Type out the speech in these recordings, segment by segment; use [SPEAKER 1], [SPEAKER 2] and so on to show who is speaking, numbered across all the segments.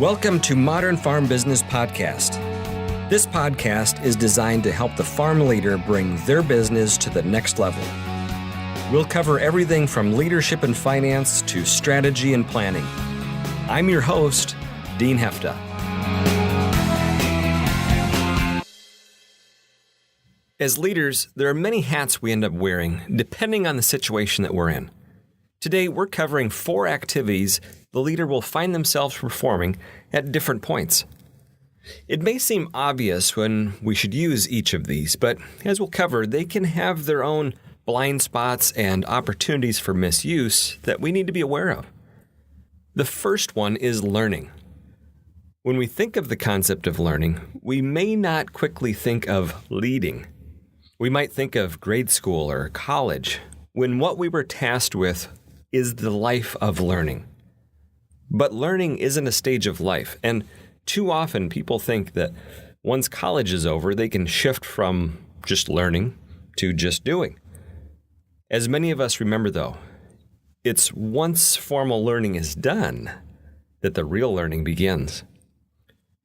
[SPEAKER 1] Welcome to Modern Farm Business Podcast. This podcast is designed to help the farm leader bring their business to the next level. We'll cover everything from leadership and finance to strategy and planning. I'm your host, Dean Hefta. As leaders, there are many hats we end up wearing, depending on the situation that we're in. Today, we're covering 4 activities the leader will find themselves performing at different points. It may seem obvious when we should use each of these, but as we'll cover, they can have their own blind spots and opportunities for misuse that we need to be aware of. The first one is learning. When we think of the concept of learning, we may not quickly think of leading. We might think of grade school or college, when what we were tasked with is the life of learning. But learning isn't a stage of life, and too often people think that once college is over, they can shift from just learning to just doing. As many of us remember, though, it's once formal learning is done that the real learning begins.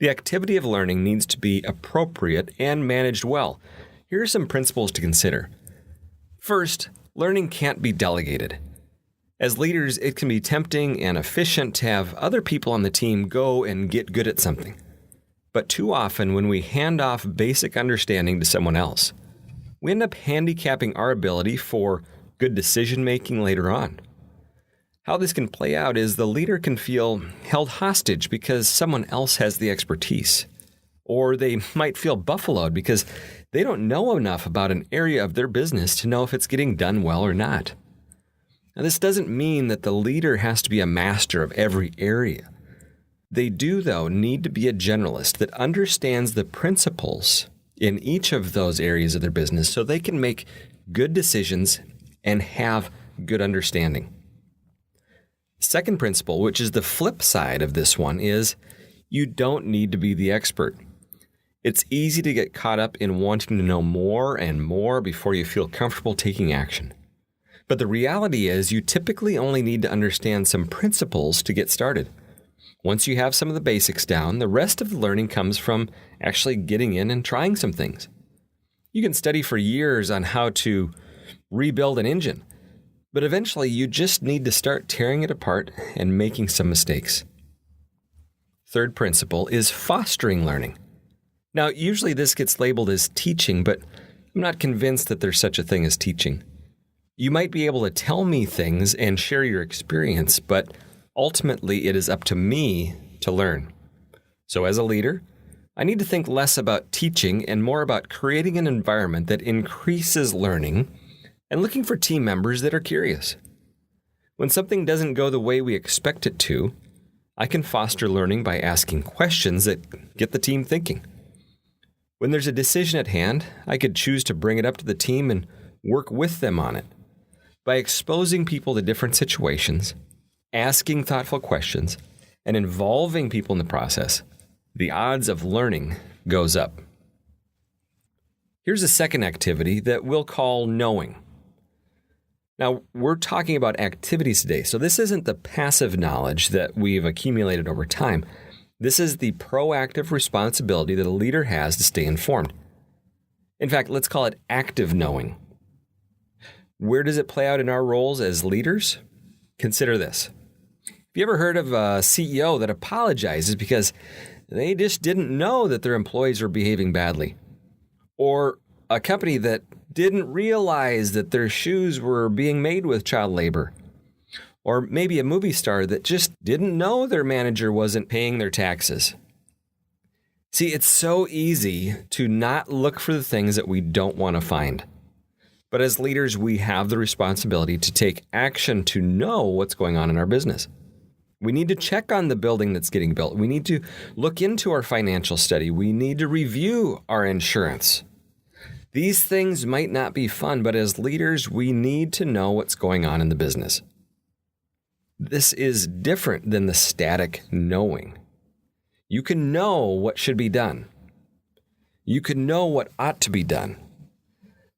[SPEAKER 1] The activity of learning needs to be appropriate and managed well. Here are some principles to consider. First, learning can't be delegated. As leaders, it can be tempting and efficient to have other people on the team go and get good at something. But too often, when we hand off basic understanding to someone else, we end up handicapping our ability for good decision-making later on. How this can play out is the leader can feel held hostage because someone else has the expertise. Or they might feel buffaloed because they don't know enough about an area of their business to know if it's getting done well or not. Now, this doesn't mean that the leader has to be a master of every area. They do, though, need to be a generalist that understands the principles in each of those areas of their business so they can make good decisions and have good understanding. Second principle, which is the flip side of this one, is you don't need to be the expert. It's easy to get caught up in wanting to know more and more before you feel comfortable taking action. But the reality is you typically only need to understand some principles to get started. Once you have some of the basics down, the rest of the learning comes from actually getting in and trying some things. You can study for years on how to rebuild an engine, but eventually you just need to start tearing it apart and making some mistakes. Third principle is fostering learning. Now, usually this gets labeled as teaching, but I'm not convinced that there's such a thing as teaching. You might be able to tell me things and share your experience, but ultimately it is up to me to learn. So as a leader, I need to think less about teaching and more about creating an environment that increases learning and looking for team members that are curious. When something doesn't go the way we expect it to, I can foster learning by asking questions that get the team thinking. When there's a decision at hand, I could choose to bring it up to the team and work with them on it. By exposing people to different situations, asking thoughtful questions, and involving people in the process, the odds of learning goes up. Here's a second activity that we'll call knowing. Now, we're talking about activities today, so this isn't the passive knowledge that we've accumulated over time. This is the proactive responsibility that a leader has to stay informed. In fact, let's call it active knowing. Where does it play out in our roles as leaders? Consider this. Have you ever heard of a CEO that apologizes because they just didn't know that their employees were behaving badly? Or a company that didn't realize that their shoes were being made with child labor? Or maybe a movie star that just didn't know their manager wasn't paying their taxes? See, it's so easy to not look for the things that we don't want to find. But as leaders, we have the responsibility to take action to know what's going on in our business. We need to check on the building that's getting built. We need to look into our financial study. We need to review our insurance. These things might not be fun, but as leaders, we need to know what's going on in the business. This is different than the static knowing. You can know what should be done. You can know what ought to be done.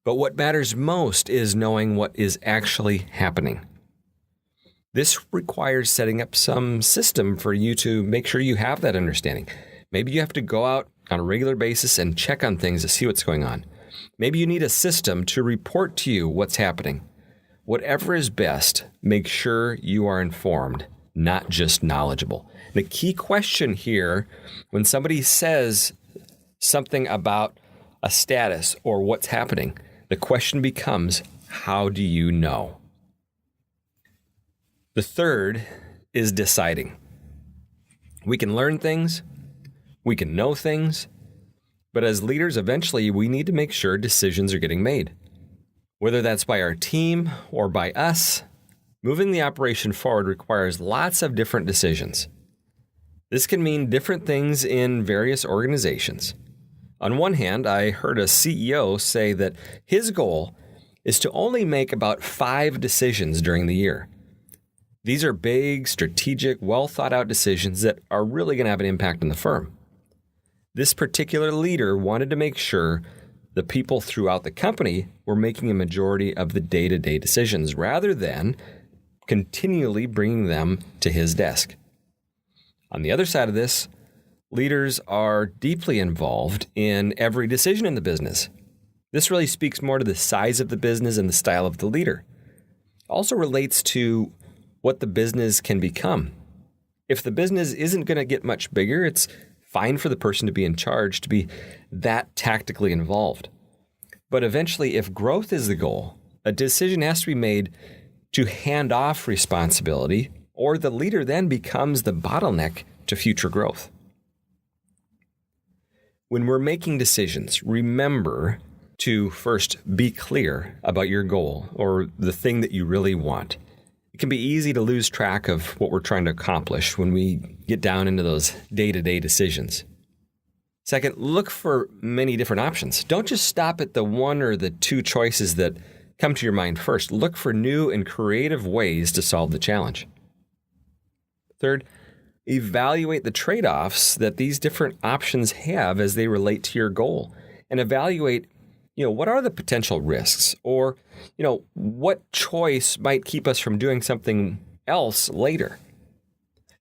[SPEAKER 1] But what matters most is knowing what is actually happening. This requires setting up some system for you to make sure you have that understanding. Maybe you have to go out on a regular basis and check on things to see what's going on. Maybe you need a system to report to you what's happening. Whatever is best, make sure you are informed, not just knowledgeable. The key question here, when somebody says something about a status or what's happening, the question becomes, how do you know? The third is deciding. We can learn things, we can know things, but as leaders, eventually we need to make sure decisions are getting made. Whether that's by our team or by us, moving the operation forward requires lots of different decisions. This can mean different things in various organizations. On one hand, I heard a CEO say that his goal is to only make about 5 decisions during the year. These are big, strategic, well-thought-out decisions that are really going to have an impact on the firm. This particular leader wanted to make sure the people throughout the company were making a majority of the day-to-day decisions rather than continually bringing them to his desk. On the other side of this, leaders are deeply involved in every decision in the business. This really speaks more to the size of the business and the style of the leader. It also relates to what the business can become. If the business isn't going to get much bigger, it's fine for the person to be in charge, to be that tactically involved. But eventually, if growth is the goal, a decision has to be made to hand off responsibility, or the leader then becomes the bottleneck to future growth. When we're making decisions, remember to first be clear about your goal or the thing that you really want. It can be easy to lose track of what we're trying to accomplish when we get down into those day-to-day decisions. Second, look for many different options. Don't just stop at the one or the 2 choices that come to your mind first. Look for new and creative ways to solve the challenge. Third, evaluate the trade-offs that these different options have as they relate to your goal, and evaluate what are the potential risks, or, what choice might keep us from doing something else later.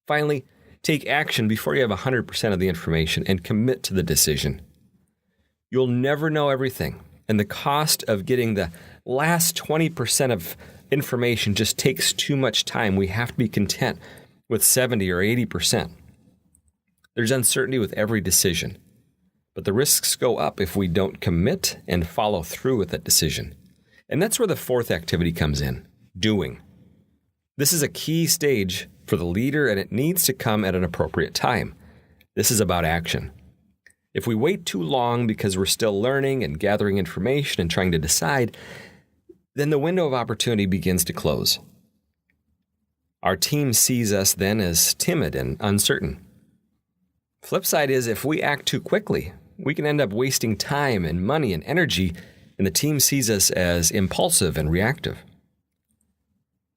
[SPEAKER 1] Finally, take action before you have 100% of the information and commit to the decision. You'll never know everything, and the cost of getting the last 20% of information just takes too much time. We have to be content with 70 or 80%. There's uncertainty with every decision. But the risks go up if we don't commit and follow through with that decision. And that's where the 4th activity comes in, doing. This is a key stage for the leader, and it needs to come at an appropriate time. This is about action. If we wait too long because we're still learning and gathering information and trying to decide, then the window of opportunity begins to close. Our team sees us then as timid and uncertain. Flip side is, if we act too quickly, we can end up wasting time and money and energy, and the team sees us as impulsive and reactive.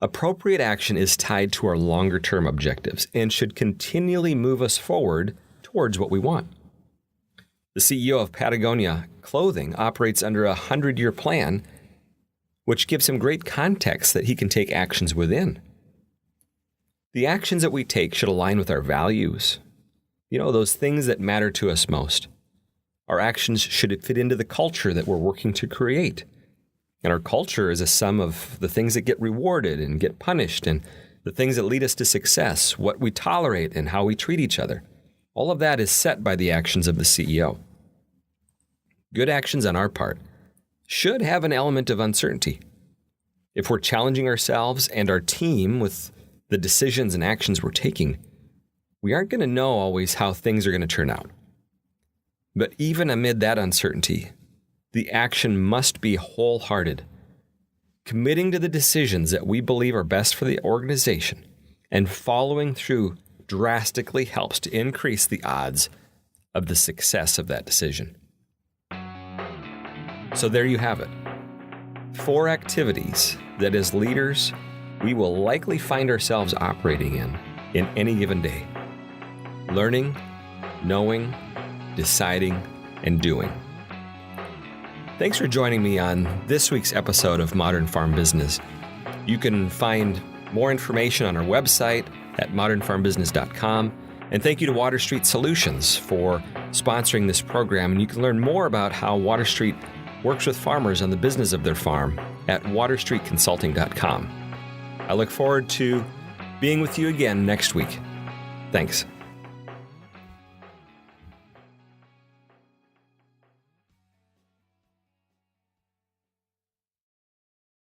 [SPEAKER 1] Appropriate action is tied to our longer-term objectives and should continually move us forward towards what we want. The CEO of Patagonia Clothing operates under a 100-year plan, which gives him great context that he can take actions within. The actions that we take should align with our values, those things that matter to us most. Our actions should fit into the culture that we're working to create. And our culture is a sum of the things that get rewarded and get punished, and the things that lead us to success, what we tolerate, and how we treat each other. All of that is set by the actions of the CEO. Good actions on our part should have an element of uncertainty. If we're challenging ourselves and our team with the decisions and actions we're taking, we aren't going to know always how things are going to turn out. But even amid that uncertainty, the action must be wholehearted, committing to the decisions that we believe are best for the organization, and following through drastically helps to increase the odds of the success of that decision. So there you have it. 4 activities that as leaders, we will likely find ourselves operating in any given day. Learning, knowing, deciding, and doing. Thanks for joining me on this week's episode of Modern Farm Business. You can find more information on our website at modernfarmbusiness.com. And thank you to Water Street Solutions for sponsoring this program. And you can learn more about how Water Street works with farmers on the business of their farm at waterstreetconsulting.com. I look forward to being with you again next week. Thanks.